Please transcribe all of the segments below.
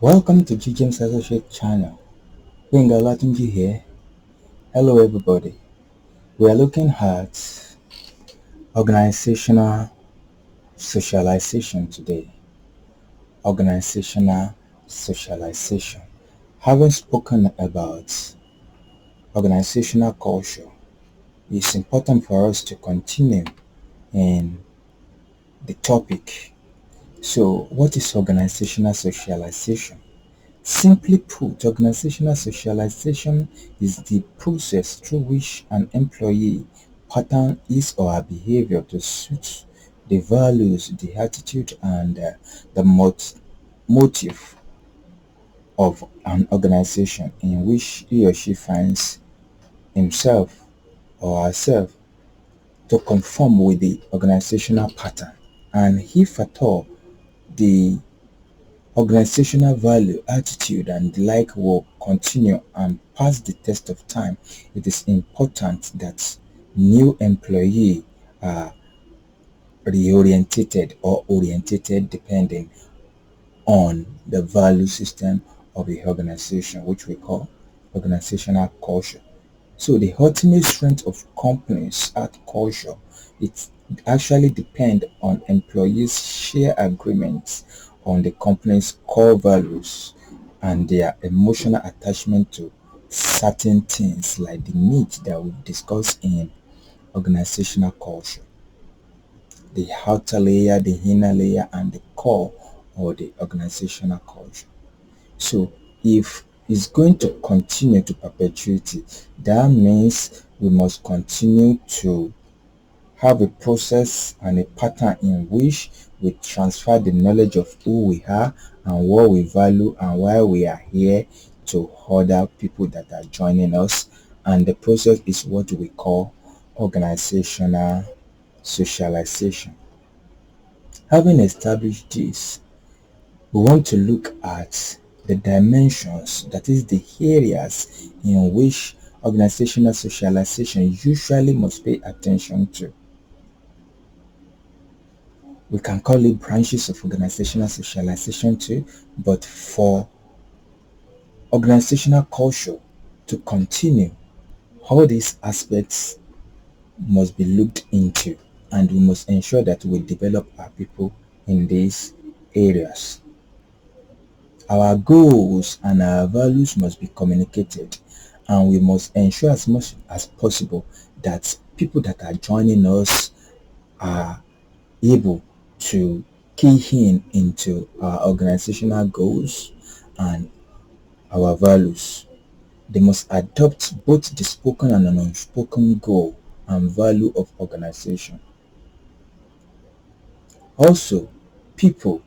Welcome to Csme's Associate channel. Benga Latunji here. Hello everybody. We are looking at organizational socialization today. Organizational socialization. Having spoken about organizational culture, it's important for us to continue in the topic. So, what is organizational socialization? Simply put, organizational socialization is the process through which an employee pattern his or her behavior to suit the values, the attitude, and the motive of an organization in which he or she finds himself or herself to conform with the organizational pattern. And if at all the organizational value, attitude, and the like will continue and pass the test of time, it is important that new employee are reorientated or orientated depending on the value system of the organization, which we call organizational culture. So the ultimate strength of companies at culture, it actually depends on employees' share agreements on the company's core values and their emotional attachment to certain things like the needs that we've discussed in organizational culture. The outer layer, the inner layer, and the core or the organizational culture. So if it's going to continue to perpetuate it, that means we must continue to have a process and a pattern in which we transfer the knowledge of who we are and what we value and why we are here to other people that are joining us. And the process is what we call organizational socialization. Having established this, we want to look at the dimensions, that is the areas in which organizational socialization usually must pay attention to. We can call it branches of organizational socialization too, but for organizational culture to continue, all these aspects must be looked into, and we must ensure that we develop our people in these areas. Our goals and our values must be communicated, and we must ensure as much as possible that people that are joining us are able to key in into our organizational goals and our values. They must adopt both the spoken and an unspoken goal and value of organization. Also, people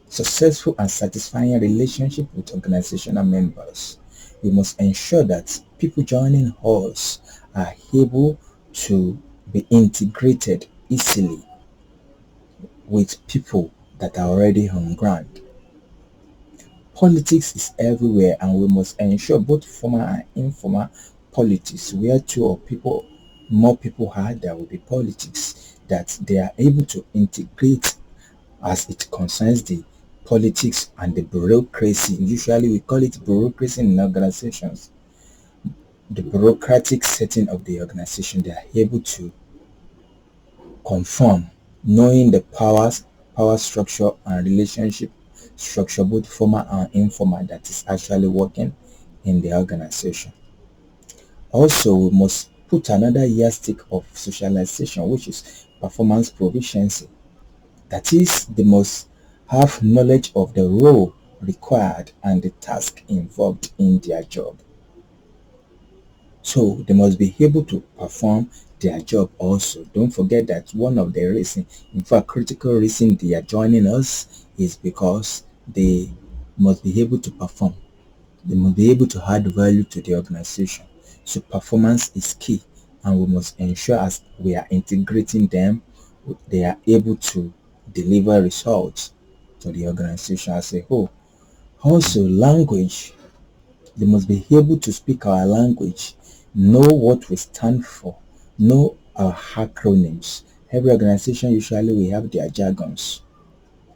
successful and satisfying relationship with organizational members. We must ensure that people joining us are able to be integrated easily with people that are already on ground. Politics is everywhere, and we must ensure both formal and informal politics, where two or people more people are, there will be politics, that they are able to integrate as it concerns the politics and the bureaucracy. Usually we call it bureaucracy in organizations. The bureaucratic setting of the organization, they are able to conform, knowing the power structure and relationship structure, both formal and informal, that is actually working in the organization. Also, we must put another yardstick of socialization, which is performance proficiency. That is, they must have knowledge of the role required and the task involved in their job. So they must be able to perform their job also. Don't forget that one of the reasons, in fact critical reason they are joining us, is because they must be able to perform. They must be able to add value to the organization. So performance is key, and we must ensure as we are integrating them, they are able to deliver results to the organization as a whole. Also, language. They must be able to speak our language, know what we stand for, know our acronyms. Every organization usually we have their jargons.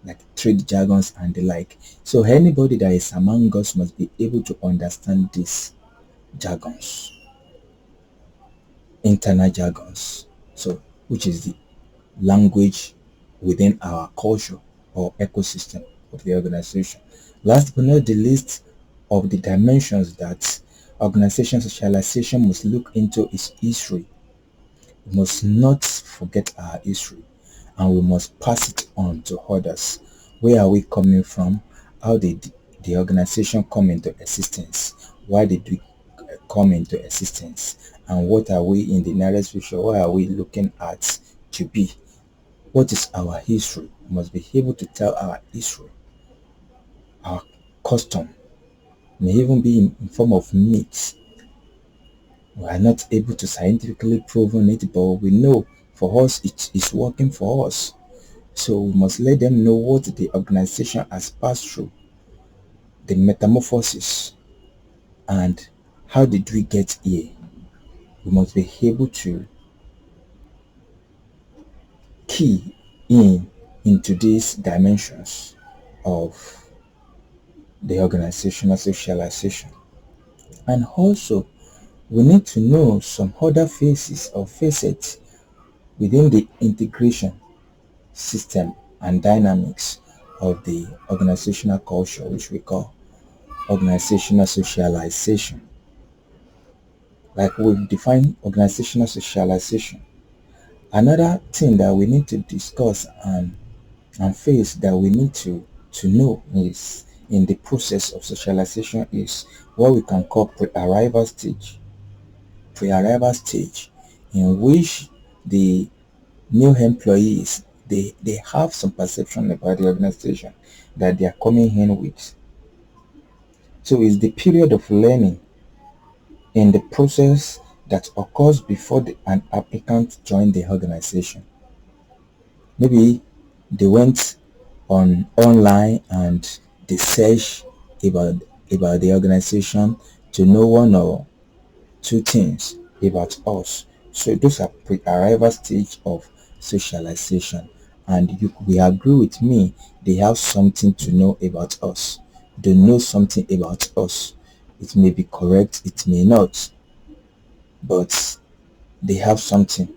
like trade jargons and the like. So anybody that is among us must be able to understand these jargons, internal jargons. So which is the language within our culture or ecosystem of the organization. Last but not the least of the dimensions that organization socialization must look into is history. We must not forget our history and we must pass it on to others. Where are we coming from? How did the organization come into existence? Why did we come into existence? And what are we in the nearest future? What are we looking at to be? What is our history? We must be able to tell our history. Our custom may even be in form of myths. We are not able to scientifically prove it, but we know for us it is working for us. So we must let them know what the organization has passed through, the metamorphosis, and how did we get here. We must be able to key in into these dimensions of the organizational socialization. And also, we need to know some other phases or facets within the integration system and dynamics of the organizational culture, which we call organizational socialization. Like we've defined organizational socialization. Another thing that we need to discuss and face that we need to know is in the process of socialization is what we can call pre-arrival stage. Pre-arrival stage in which the new employees they have some perception about the organization that they are coming in with. So it's the period of learning in the process that occurs before an applicant joined the organization. Maybe they went on online and they search about about the organization to know one or two things about us. So those are pre-arrival stage of socialization, and you will agree with me they have something to know about us. They know something about us. It may be correct, it may not, but they have something,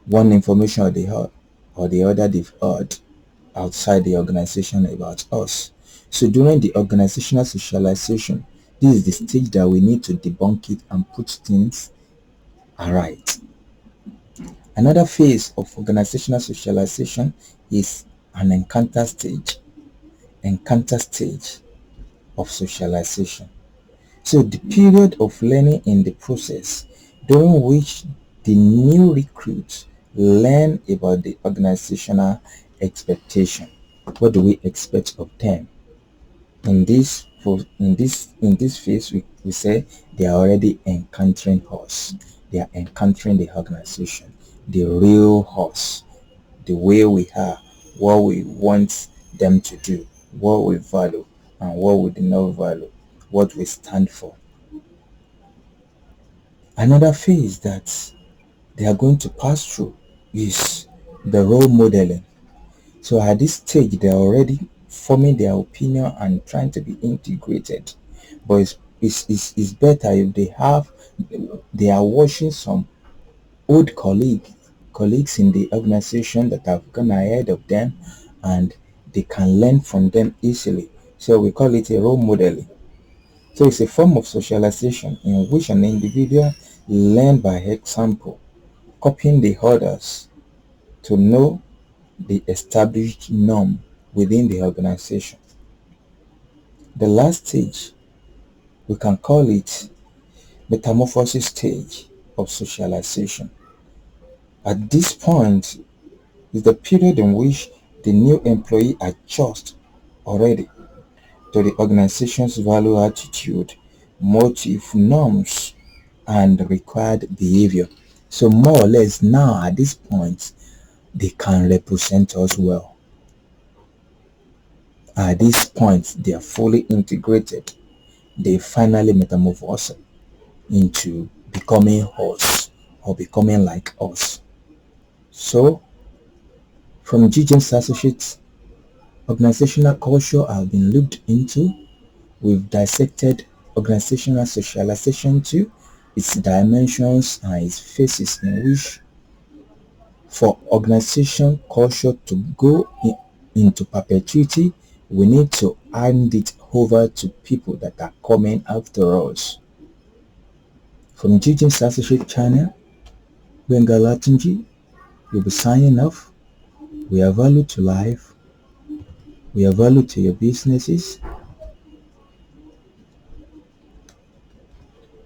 one information or the other they've heard outside the organization about us. So during the organizational socialization, this is the stage that we need to debunk it and put things aright. Another phase of organizational socialization is an encounter stage of socialization. So the period of learning in the process during which the new recruits learn about the organizational expectation. What do we expect of them? In this phase we say they are already encountering us. They are encountering the organization, the real us, the way we are, what we want them to do, what we value and what we do not value, what we stand for. Another phase that they are going to pass through is the role modeling. So at this stage, they are already forming their opinion and trying to be integrated. But it's better if they are watching some old colleagues in the organization that have gone ahead of them and they can learn from them easily. So we call it a role modeling. So it's a form of socialization in which an individual learn by example, copying the others to know the established norm within the organization. The last stage, we can call it metamorphosis stage of socialization. At this point is the period in which the new employee adjusts already to the organization's value, attitude, motive, norms, and required behavior. So more or less now at this point, they can represent us well. At this point, they are fully integrated. They finally metamorphose into becoming us or becoming like us. So, from G. James Associates, Organizational culture have been looked into. We've dissected organizational socialization too, its dimensions and its phases in which for organization culture to go into perpetuity, we need to hand it over to people that are coming after us. From GT's Associate Channel, Benga Latunji will be signing off. We are value to life. We are value to your businesses.